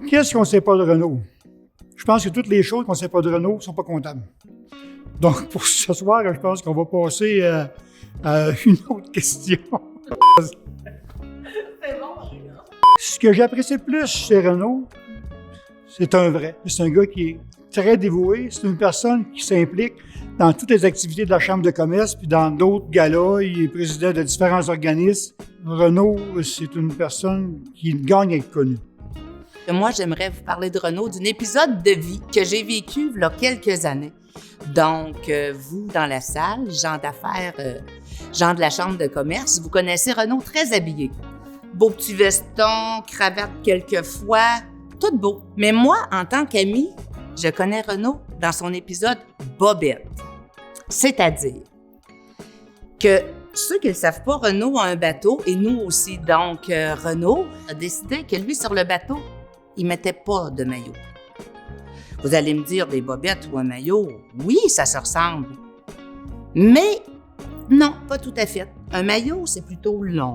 Qu'est-ce qu'on ne sait pas de Renaud? Je pense que toutes les choses qu'on ne sait pas de Renaud ne sont pas comptables. Donc, pour ce soir, je pense qu'on va passer à une autre question. C'est bon, là. Ce que j'apprécie le plus chez Renaud, c'est un vrai. C'est un gars qui est très dévoué. C'est une personne qui s'implique dans toutes les activités de la Chambre de commerce, puis dans d'autres galas. Il est président de différents organismes. Renaud, c'est une personne qui gagne à être connue. Moi, j'aimerais vous parler de Renaud, d'un épisode de vie que j'ai vécu il y a quelques années. Donc, vous, dans la salle, gens d'affaires, gens de la Chambre de commerce, vous connaissez Renaud très habillé. Beau petit veston, cravate quelquefois, tout beau. Mais moi, en tant qu'ami, je connais Renaud dans son épisode Bobette. C'est-à-dire que ceux qui ne le savent pas, Renaud a un bateau et nous aussi. Donc, Renaud a décidé que lui, sur le bateau, il ne mettait pas de maillot. Vous allez me dire, des bobettes ou un maillot, oui, ça se ressemble. Mais non, pas tout à fait. Un maillot, c'est plutôt long,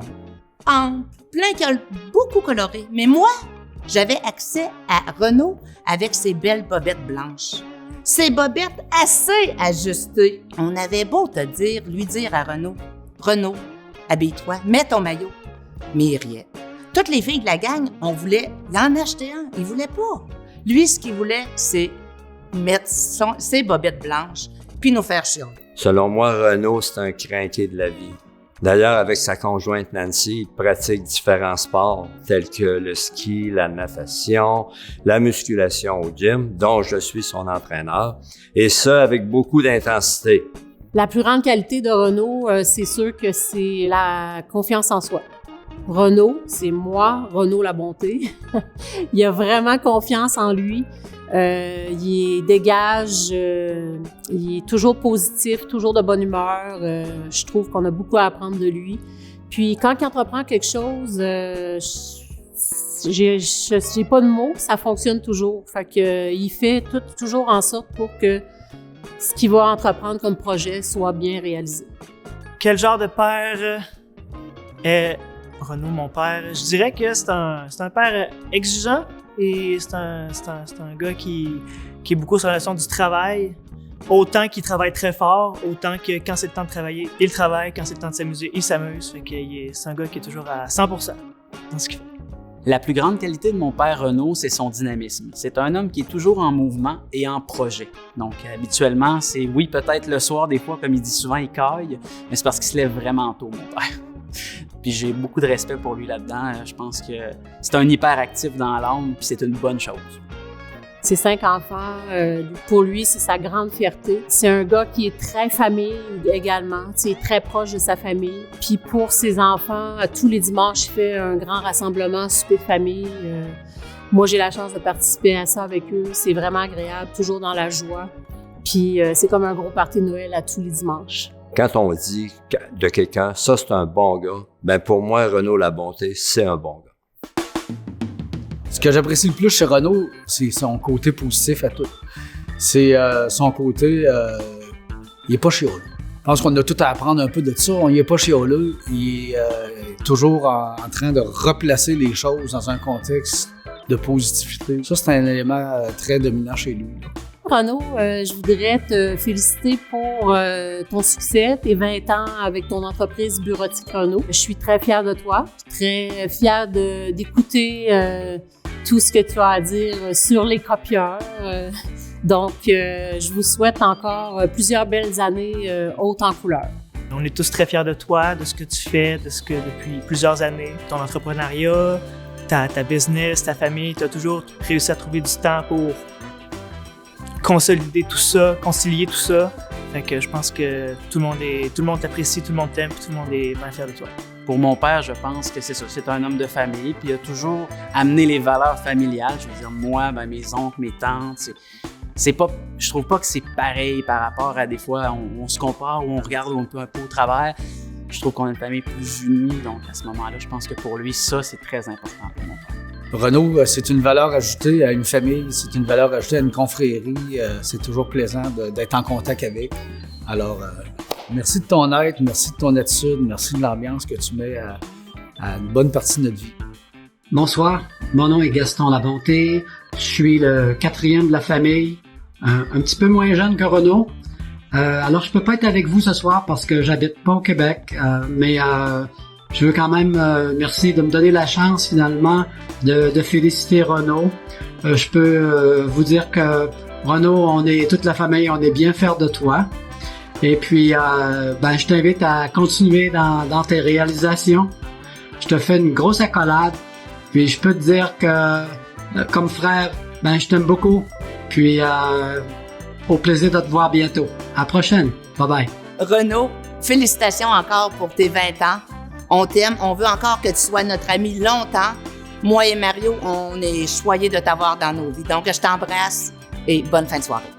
ample, plein, beaucoup coloré. Mais moi, j'avais accès à Renaud avec ses belles bobettes blanches. Ces bobettes assez ajustées. On avait beau lui dire à Renaud, Renaud, habille-toi, mets ton maillot. Mais il riait. Toutes les filles de la gang, on voulait en acheter un. Il voulait pas. Lui, ce qu'il voulait, c'est mettre ses bobettes blanches puis nous faire chier. Selon moi, Renaud, c'est un crinqué de la vie. D'ailleurs, avec sa conjointe Nancy, il pratique différents sports tels que le ski, la natation, la musculation au gym, dont je suis son entraîneur, et ça avec beaucoup d'intensité. La plus grande qualité de Renaud, c'est sûr que c'est la confiance en soi. Renaud, c'est moi, Renaud la bonté. Il a vraiment confiance en lui. Il dégage, il est toujours positif, toujours de bonne humeur. Je trouve qu'on a beaucoup à apprendre de lui. Puis quand il entreprend quelque chose, j'ai pas de mots, ça fonctionne toujours. Fait que il fait toujours en sorte pour que ce qu'il va entreprendre comme projet soit bien réalisé. Quel genre de père est Renaud, mon père? Je dirais que c'est un père exigeant et c'est un gars qui est beaucoup sur la notion du travail. Autant qu'il travaille très fort, autant que quand c'est le temps de travailler, il travaille. Quand c'est le temps de s'amuser, il s'amuse. Fait que c'est un gars qui est toujours à 100% dans ce qu'il fait. La plus grande qualité de mon père Renaud, c'est son dynamisme. C'est un homme qui est toujours en mouvement et en projet. Donc, habituellement, c'est oui, peut-être le soir, des fois, comme il dit souvent, il caille, mais c'est parce qu'il se lève vraiment tôt, mon père. Puis j'ai beaucoup de respect pour lui là-dedans. Je pense que c'est un hyperactif dans l'âme, puis c'est une bonne chose. Ses 5 enfants, pour lui, c'est sa grande fierté. C'est un gars qui est très famille également, c'est très proche de sa famille. Puis pour ses enfants, tous les dimanches, il fait un grand rassemblement, souper de famille. Moi, j'ai la chance de participer à ça avec eux. C'est vraiment agréable, toujours dans la joie. Puis c'est comme un gros party de Noël à tous les dimanches. Quand on dit de quelqu'un, ça c'est un bon gars, ben pour moi, Renaud la bonté, c'est un bon gars. Ce que j'apprécie le plus chez Renaud, c'est son côté positif à tout. C'est son côté, il est pas chioleux. Je pense qu'on a tout à apprendre un peu de ça. Il est pas chioleux, il est toujours en train de replacer les choses dans un contexte de positivité. Ça, c'est un élément très dominant chez lui. Renaud, je voudrais te féliciter pour ton succès, tes 20 ans avec ton entreprise Bureautique Renaud. Je suis très fière de toi, très fière d'écouter tout ce que tu as à dire sur les copieurs. Donc, je vous souhaite encore plusieurs belles années hautes en couleur. On est tous très fiers de toi, de ce que tu fais, depuis plusieurs années, ton entrepreneuriat, ta business, ta famille. Tu as toujours réussi à trouver du temps pour consolider tout ça, concilier tout ça. Fait que je pense que tout le monde t'apprécie, tout le monde t'aime, puis tout le monde est bien fier de toi. Pour mon père, je pense que c'est ça. C'est un homme de famille, puis il a toujours amené les valeurs familiales. Je veux dire, moi, mes oncles, mes tantes, je trouve pas que c'est pareil par rapport à des fois, on se compare ou on regarde un peu au travers. Je trouve qu'on a une famille plus unie, donc à ce moment-là, je pense que pour lui, ça, c'est très important pour mon père. Renaud, c'est une valeur ajoutée à une famille, c'est une valeur ajoutée à une confrérie. C'est toujours plaisant d'être en contact avec. Alors, merci de ton aide, merci de ton attitude, merci de l'ambiance que tu mets à une bonne partie de notre vie. Bonsoir, mon nom est Gaston Labonté. Je suis le 4e de la famille, un petit peu moins jeune que Renaud. Alors, je peux pas être avec vous ce soir parce que j'habite pas au Québec, mais je veux quand même merci de me donner la chance finalement de féliciter Renaud. Je peux vous dire que Renaud, on est toute la famille, on est bien fiers de toi. Et puis, je t'invite à continuer dans tes réalisations. Je te fais une grosse accolade. Puis je peux te dire que comme frère, je t'aime beaucoup. Puis au plaisir de te voir bientôt. À la prochaine. Bye bye. Renaud, félicitations encore pour tes 20 ans. On t'aime, on veut encore que tu sois notre ami longtemps. Moi et Mario, on est choyés de t'avoir dans nos vies. Donc, je t'embrasse et bonne fin de soirée.